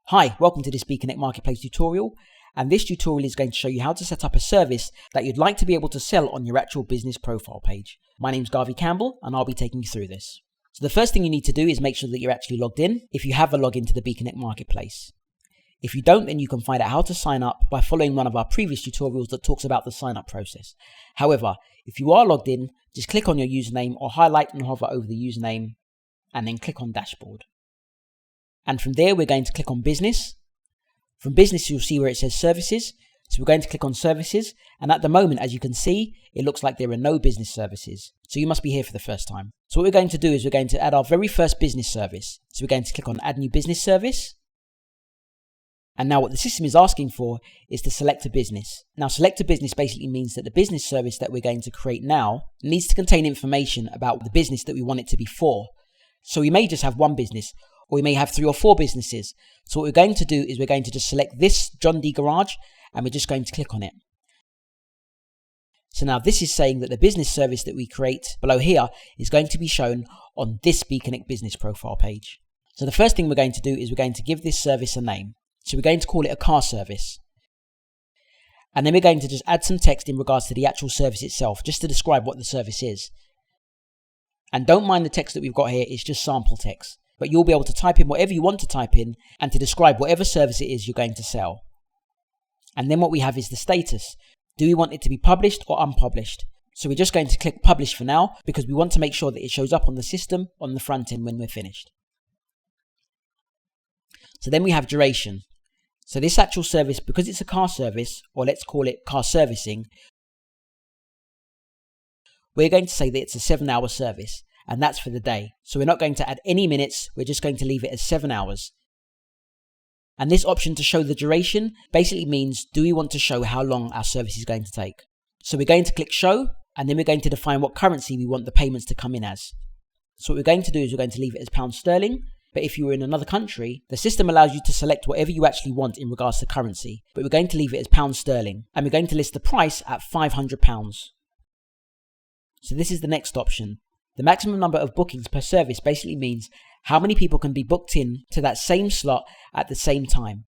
Hi, welcome to this BeeConnect Marketplace tutorial, and this tutorial is going to show you how to set up a service that you'd like to be able to sell on your actual business profile page. My name's Garvey Campbell and I'll be taking you through this. So the first thing you need to do is make sure that you're actually logged in if you have a login to the BeeConnect Marketplace. If you don't, then you can find out how to sign up by following one of our previous tutorials that talks about the sign up process. However, if you are logged in, just click on your username or highlight and hover over the username and then click on Dashboard. And from there, we're going to click on Business. From Business, you'll see where it says Services. So we're going to click on Services. And at the moment, as you can see, it looks like there are no business services. So you must be here for the first time. So what we're going to do is we're going to add our very first business service. So we're going to click on Add New Business Service. And now what the system is asking for is to select a business. Now, select a business basically means that the business service that we're going to create now needs to contain information about the business that we want it to be for. So we may just have one business, or we may have 3 or 4 businesses. So what we're going to do is we're going to just select this John D Garage and we're just going to click on it. So now this is saying that the business service that we create below here is going to be shown on this BeeConnect business profile page. So the first thing we're going to do is we're going to give this service a name. So we're going to call it a car service. And then we're going to just add some text in regards to the actual service itself, just to describe what the service is. And don't mind the text that we've got here, it's just sample text. But you'll be able to type in whatever you want to type in and to describe whatever service it is you're going to sell. And then what we have is the status. Do we want it to be published or unpublished? So we're just going to click Publish for now because we want to make sure that it shows up on the system on the front end when we're finished. So then we have duration. So this actual service, because it's a car service, or let's call it car servicing, we're going to say that it's a 7-hour service. And that's for the day. So we're not going to add any minutes, we're just going to leave it as 7 hours. And this option to show the duration basically means, do we want to show how long our service is going to take? So we're going to click show, and then we're going to define what currency we want the payments to come in as. So what we're going to do is we're going to leave it as pound sterling, but if you were in another country, the system allows you to select whatever you actually want in regards to currency, but we're going to leave it as pound sterling, and we're going to list the price at £500. So this is the next option. The maximum number of bookings per service basically means how many people can be booked in to that same slot at the same time.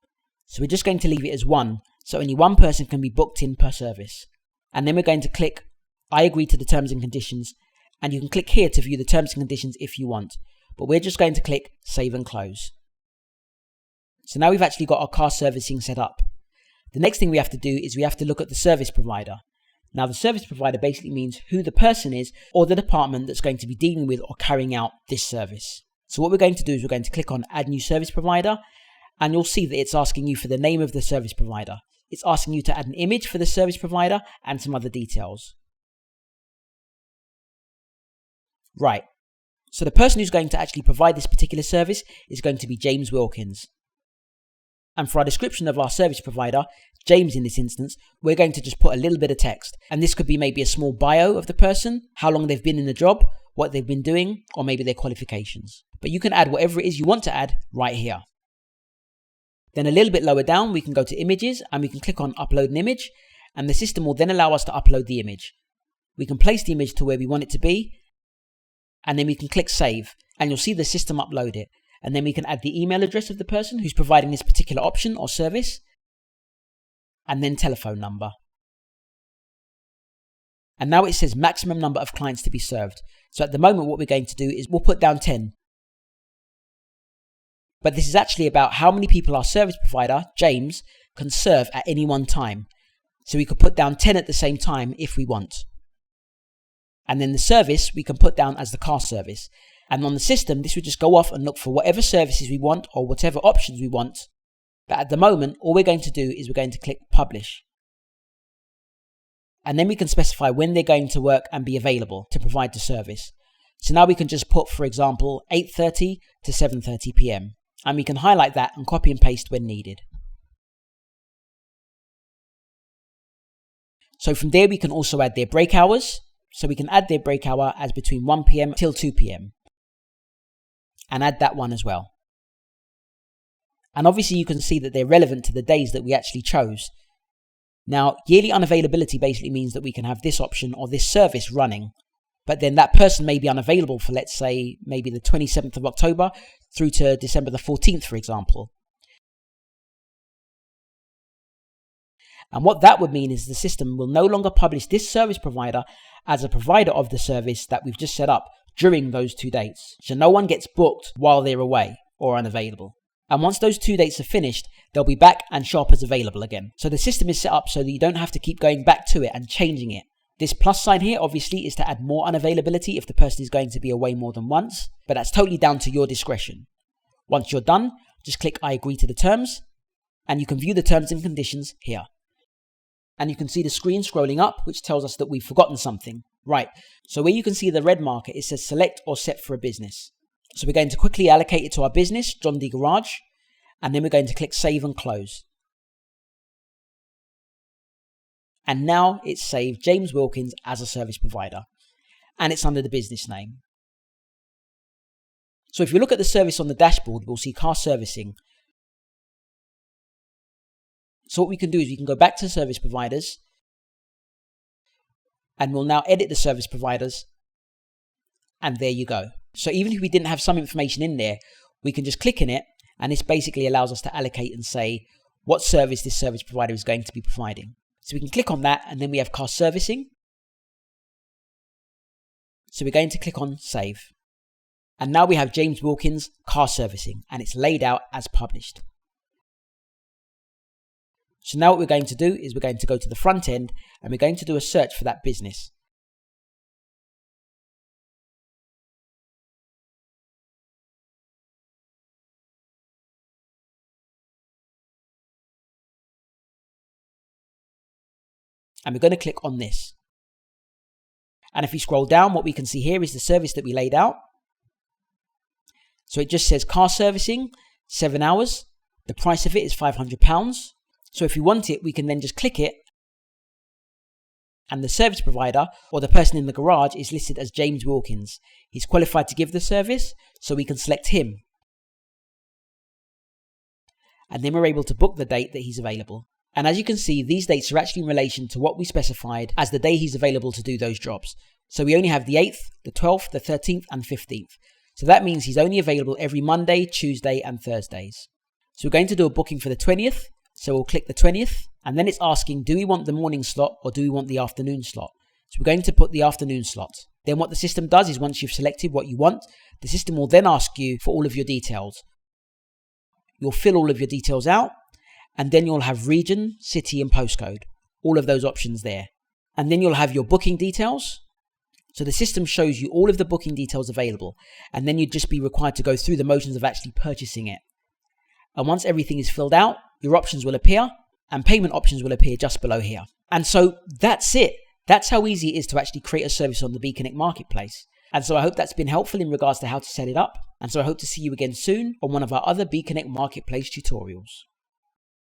So we're just going to leave it as 1, so only one person can be booked in per service. And then we're going to click I agree to the terms and conditions, and you can click here to view the terms and conditions if you want, but we're just going to click Save and Close. So now we've actually got our car servicing set up. The next thing we have to do is we have to look at the service provider. Now, the service provider basically means who the person is or the department that's going to be dealing with or carrying out this service. So what we're going to do is we're going to click on Add New Service Provider, and you'll see that it's asking you for the name of the service provider. It's asking you to add an image for the service provider and some other details. Right. So the person who's going to actually provide this particular service is going to be James Wilkins. And for our description of our service provider, James in this instance, we're going to just put a little bit of text. And this could be maybe a small bio of the person, how long they've been in the job, what they've been doing, or maybe their qualifications. But you can add whatever it is you want to add right here. Then a little bit lower down, we can go to Images and we can click on Upload an Image, and the system will then allow us to upload the image. We can place the image to where we want it to be, and then we can click Save, and you'll see the system upload it. And then we can add the email address of the person who's providing this particular option or service, and then telephone number. And now it says maximum number of clients to be served. So at the moment what we're going to do is we'll put down 10. But this is actually about how many people our service provider, James, can serve at any one time. So we could put down 10 at the same time if we want. And then the service we can put down as the car service. And on the system, this would just go off and look for whatever services we want or whatever options we want. But at the moment, all we're going to do is we're going to click Publish. And then we can specify when they're going to work and be available to provide the service. So now we can just put, for example, 8:30 to 7:30 p.m. And we can highlight that and copy and paste when needed. So from there, we can also add their break hours. So we can add their break hour as between 1 p.m. till 2 p.m. and add that one as well. And obviously you can see that they're relevant to the days that we actually chose. Now, yearly unavailability basically means that we can have this option or this service running, but then that person may be unavailable for, let's say, maybe the 27th of October through to December the 14th, for example. And what that would mean is the system will no longer publish this service provider as a provider of the service that we've just set up during those 2 dates. So no one gets booked while they're away or unavailable. And once those 2 dates are finished, they'll be back and show up as available again. So the system is set up so that you don't have to keep going back to it and changing it. This plus sign here obviously is to add more unavailability if the person is going to be away more than once, but that's totally down to your discretion. Once you're done, just click I agree to the terms, and you can view the terms and conditions here. And you can see the screen scrolling up, which tells us that we've forgotten something. Right, so where you can see the red marker, it says select or set for a business. So we're going to quickly allocate it to our business, John D Garage, and then we're going to click save and close. And now it's saved James Wilkins as a service provider, and it's under the business name. So if you look at the service on the dashboard, we'll see car servicing. So what we can do is we can go back to service providers, and we'll now edit the service providers, and there you go. So even if we didn't have some information in there, we can just click in it, and this basically allows us to allocate and say what service this service provider is going to be providing. So we can click on that, and then we have car servicing. So we're going to click on save. And now we have James Wilkins car servicing, and it's laid out as published. So now what we're going to do is we're going to go to the front end, and we're going to do a search for that business. And we're going to click on this. And if we scroll down, what we can see here is the service that we laid out. So it just says car servicing, 7 hours. The price of it is £500. So if we want it, we can then just click it. And the service provider or the person in the garage is listed as James Wilkins. He's qualified to give the service, so we can select him. And then we're able to book the date that he's available. And as you can see, these dates are actually in relation to what we specified as the day he's available to do those jobs. So we only have the 8th, the 12th, the 13th and 15th. So that means he's only available every Monday, Tuesday and Thursdays. So we're going to do a booking for the 20th. So we'll click the 20th, and then it's asking, do we want the morning slot or do we want the afternoon slot? So we're going to put the afternoon slot. Then what the system does is once you've selected what you want, the system will then ask you for all of your details. You'll fill all of your details out, and then you'll have region, city and postcode, all of those options there. And then you'll have your booking details. So the system shows you all of the booking details available, and then you'd just be required to go through the motions of actually purchasing it. And once everything is filled out, your options will appear, and payment options will appear just below here. And so that's it. That's how easy it is to actually create a service on the BeeConnect Marketplace. And so I hope that's been helpful in regards to how to set it up. And so I hope to see you again soon on one of our other BeeConnect Marketplace tutorials.